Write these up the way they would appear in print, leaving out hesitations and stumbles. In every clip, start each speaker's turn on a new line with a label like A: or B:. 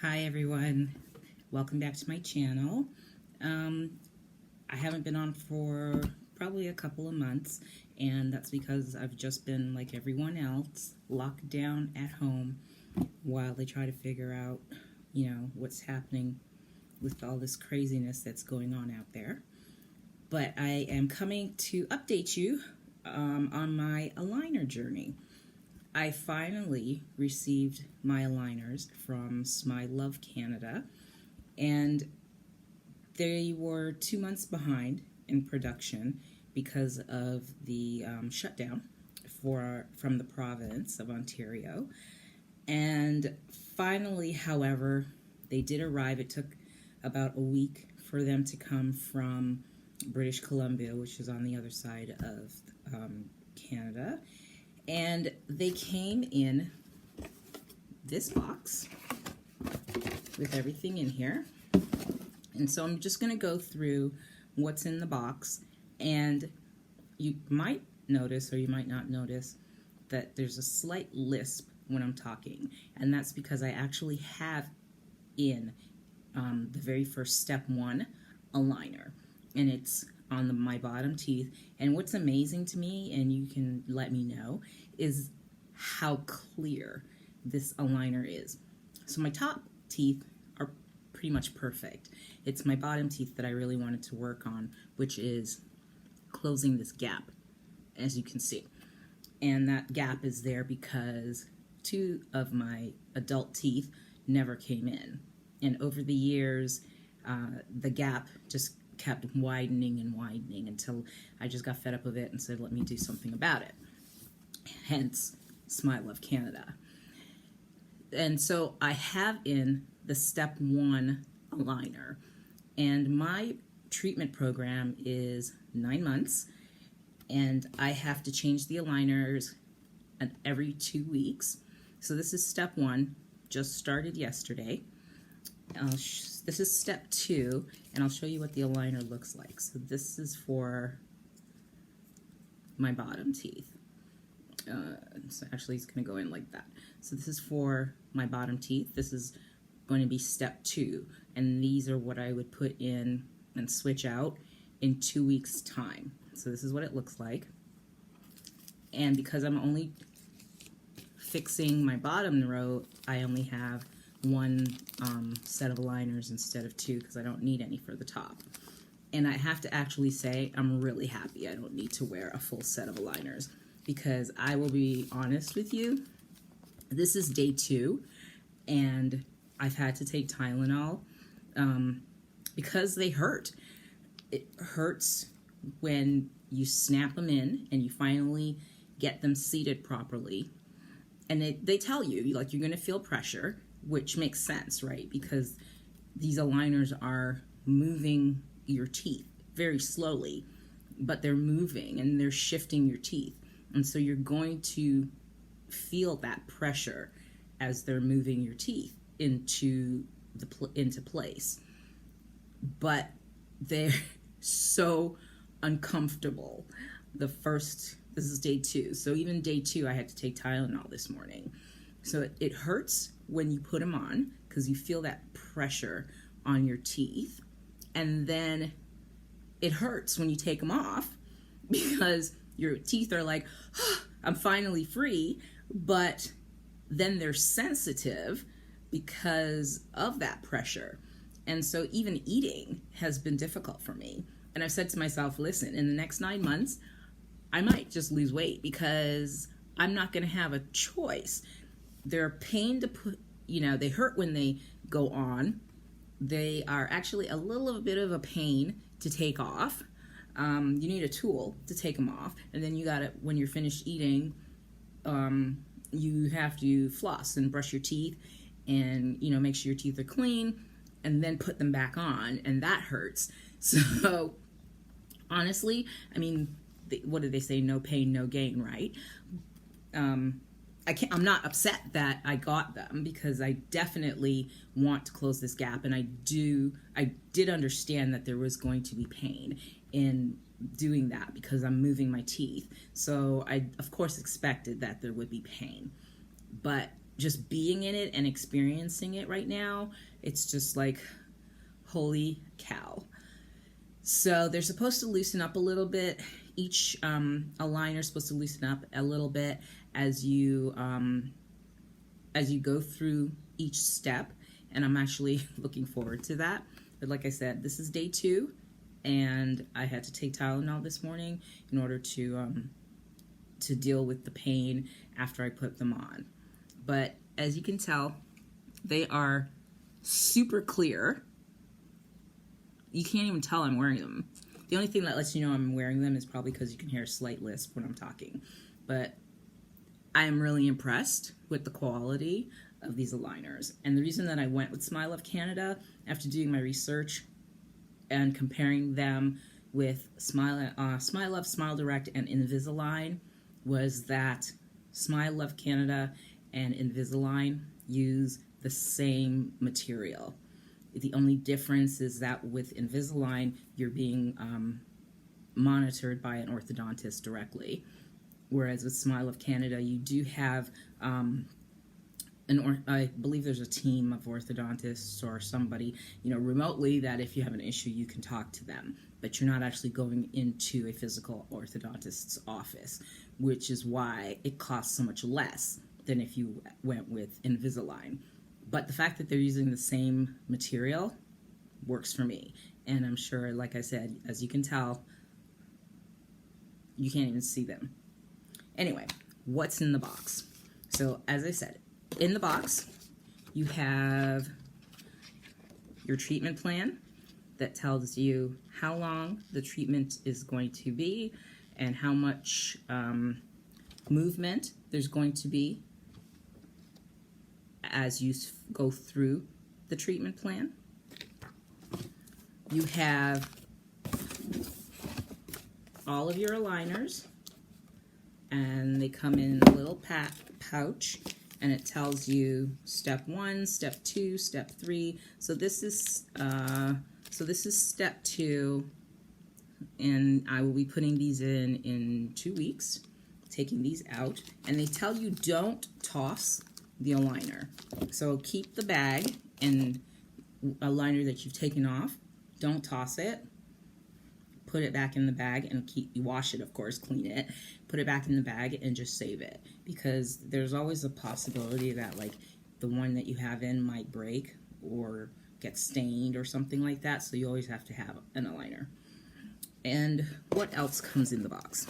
A: Hi everyone, welcome back to my channel. I haven't been on for probably a couple of months, and that's because I've just been like everyone else, locked down at home while they try to figure out, what's happening with all this craziness that's going on out there. But I am coming to update you on my aligner journey. I finally received my aligners from SmileLove Canada, and they were 2 months behind in production because of the shutdown from the province of Ontario. And finally, however, they did arrive. It took about a week for them to come from British Columbia, which is on the other side of Canada. And they came in this box with everything in here. And so I'm just going to go through what's in the box. And you might notice, or you might not notice, that there's a slight lisp when I'm talking. And that's because I actually have in the very first step 1 aligner. And it's on my bottom teeth. And what's amazing to me, and you can let me know, is how clear this aligner is. So my top teeth are pretty much perfect. It's my bottom teeth that I really wanted to work on, which is closing this gap, as you can see. And that gap is there because 2 of my adult teeth never came in. And over the years, the gap just kept widening and widening until I just got fed up with it and said, let me do something about it. Hence, SmileLove Canada. And so I have in the step 1 aligner, and my treatment program is 9 months, and I have to change the aligners every 2 weeks. So this is step 1, just started yesterday. This is step 2, and I'll show you what the aligner looks like. So this is for my bottom teeth. So actually it's going to go in like that. So this is for my bottom teeth. This is going to be step 2, and these are what I would put in and switch out in 2 weeks time. So this is what it looks like. And because I'm only fixing my bottom row, I only have 1 set of aligners instead of 2 because I don't need any for the top. And I have to actually say I'm really happy I don't need to wear a full set of aligners, because I will be honest with you, this is day 2 and I've had to take Tylenol because they hurt. It hurts when you snap them in and you finally get them seated properly. And they tell you, like, you're going to feel pressure, which makes sense, right? Because these aligners are moving your teeth very slowly, but they're moving and they're shifting your teeth. And so you're going to feel that pressure as they're moving your teeth into place. But they're so uncomfortable. This is day 2. So even day 2, I had to take Tylenol this morning. So it hurts when you put them on because you feel that pressure on your teeth. And then it hurts when you take them off because your teeth are like, oh, I'm finally free. But then they're sensitive because of that pressure. And so even eating has been difficult for me. And I've said to myself, listen, in the next 9 months, I might just lose weight because I'm not going to have a choice. They're a pain to put, they hurt when they go on. They are actually a little bit of a pain to take off. You need a tool to take them off. And then you got to, when you're finished eating, you have to floss and brush your teeth and, make sure your teeth are clean and then put them back on. And that hurts. So honestly, what did they say? No pain, no gain, right? I'm not upset that I got them because I definitely want to close this gap, and I did understand that there was going to be pain in doing that because I'm moving my teeth. So I of course expected that there would be pain. But just being in it and experiencing it right now, it's just like, holy cow. So they're supposed to loosen up a little bit. Each aligner is supposed to loosen up a little bit as you go through each step, and I'm actually looking forward to that. But like I said, this is day 2, and I had to take Tylenol this morning in order to deal with the pain after I put them on. But as you can tell, they are super clear. You can't even tell I'm wearing them. The only thing that lets you know I'm wearing them is probably because you can hear a slight lisp when I'm talking. But I am really impressed with the quality of these aligners. And the reason that I went with SmileLove Canada, after doing my research and comparing them with SmileLove, Smile Direct, and Invisalign, was that SmileLove Canada and Invisalign use the same material. The only difference is that with Invisalign, you're being monitored by an orthodontist directly, whereas with SmileLove Canada, you do have I believe there's a team of orthodontists or somebody, remotely, that if you have an issue, you can talk to them, but you're not actually going into a physical orthodontist's office, which is why it costs so much less than if you went with Invisalign. But the fact that they're using the same material works for me. And I'm sure, like I said, as you can tell, you can't even see them. Anyway, what's in the box? So, as I said, in the box, you have your treatment plan that tells you how long the treatment is going to be and how much movement there's going to be as you go through the treatment plan. You have all of your aligners, and they come in a little pouch, and it tells you step 1, step 2, step 3. So this is step 2, and I will be putting these in 2 weeks, taking these out, and they tell you don't toss the aligner. So keep the bag and aligner that you've taken off. Don't toss it. Put it back in the bag and you wash it, of course, clean it. Put it back in the bag and just save it, because there's always a possibility that like the one that you have in might break or get stained or something like that. So you always have to have an aligner. And what else comes in the box?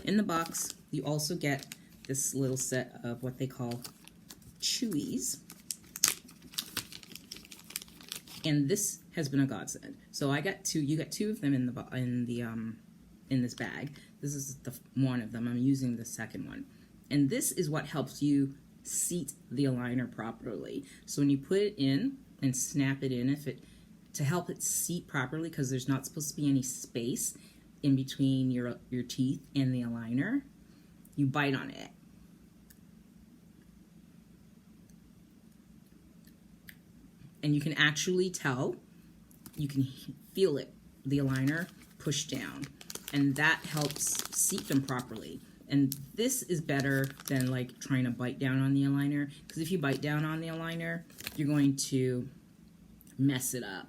A: In the box, you also get this little set of what they call chewies, and this has been a godsend. So I got 2. You got 2 of them in this bag. This is the one of them. I'm using the second one, and this is what helps you seat the aligner properly. So when you put it in and snap it in, to help it seat properly, because there's not supposed to be any space in between your teeth and the aligner, you bite on it. And you can actually tell, you can feel it, the aligner push down. And that helps seat them properly. And this is better than like trying to bite down on the aligner, because if you bite down on the aligner, you're going to mess it up.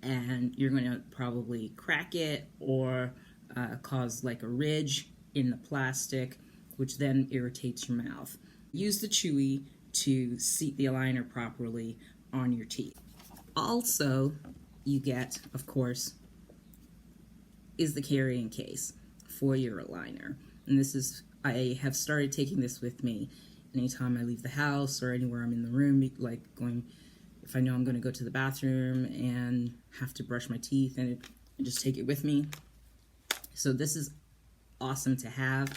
A: And you're going to probably crack it or cause like a ridge in the plastic, which then irritates your mouth. Use the chewy to seat the aligner properly on your teeth. Also, you get, of course, is the carrying case for your aligner. And this is, I have started taking this with me anytime I leave the house or anywhere I'm in the room, like if I know I'm going to go to the bathroom and have to brush my teeth, and just take it with me. So this is awesome to have.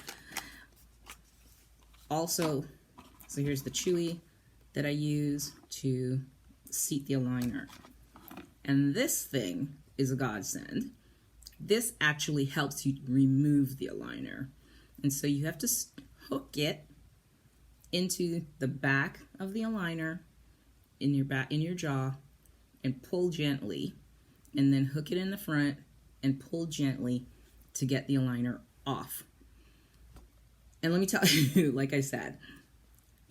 A: Also, so here's the chewy that I use to seat the aligner. And this thing is a godsend. This actually helps you remove the aligner. And so you have to hook it into the back of the aligner in your jaw and pull gently, and then hook it in the front and pull gently to get the aligner off. And let me tell you, like I said,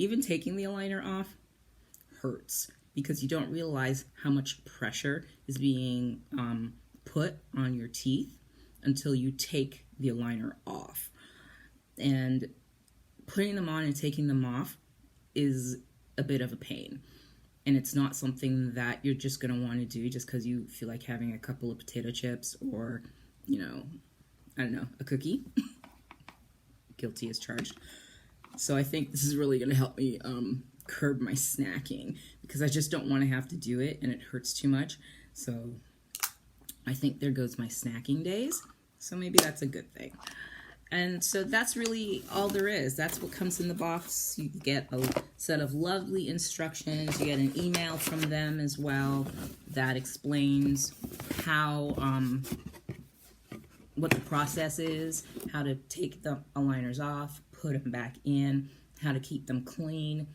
A: even taking the aligner off hurts because you don't realize how much pressure is being put on your teeth until you take the aligner off. And putting them on and taking them off is a bit of a pain. And it's not something that you're just going to want to do just because you feel like having a couple of potato chips or, you know, I don't know, a cookie. Guilty as charged. So I think this is really going to help me curb my snacking because I just don't want to have to do it and it hurts too much. So I think there goes my snacking days. So maybe that's a good thing. And so that's really all there is. That's what comes in the box. You get a set of lovely instructions. You get an email from them as well that explains how, what the process is, how to take the aligners off, put them back in, how to keep them clean.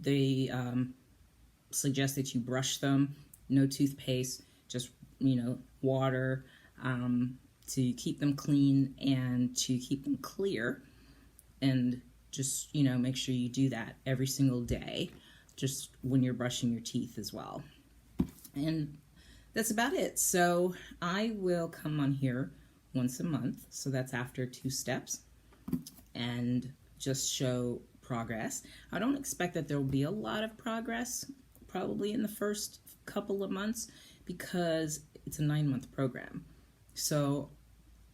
A: They suggest that you brush them, no toothpaste, just, you know, water, to keep them clean and to keep them clear. And just, you know, make sure you do that every single day, just when you're brushing your teeth as well. And that's about it. So I will come on here once a month, so that's after 2 steps, and just show progress. I don't expect that there will be a lot of progress probably in the first couple of months because it's a 9-month program. So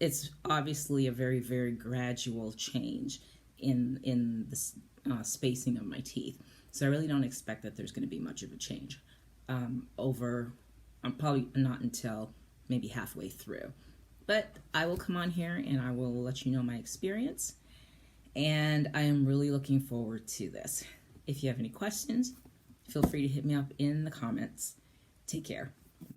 A: it's obviously a very, very gradual change in the spacing of my teeth. So I really don't expect that there's going to be much of a change probably not until maybe halfway through. But I will come on here and I will let you know my experience. And I am really looking forward to this. If you have any questions, feel free to hit me up in the comments. Take care.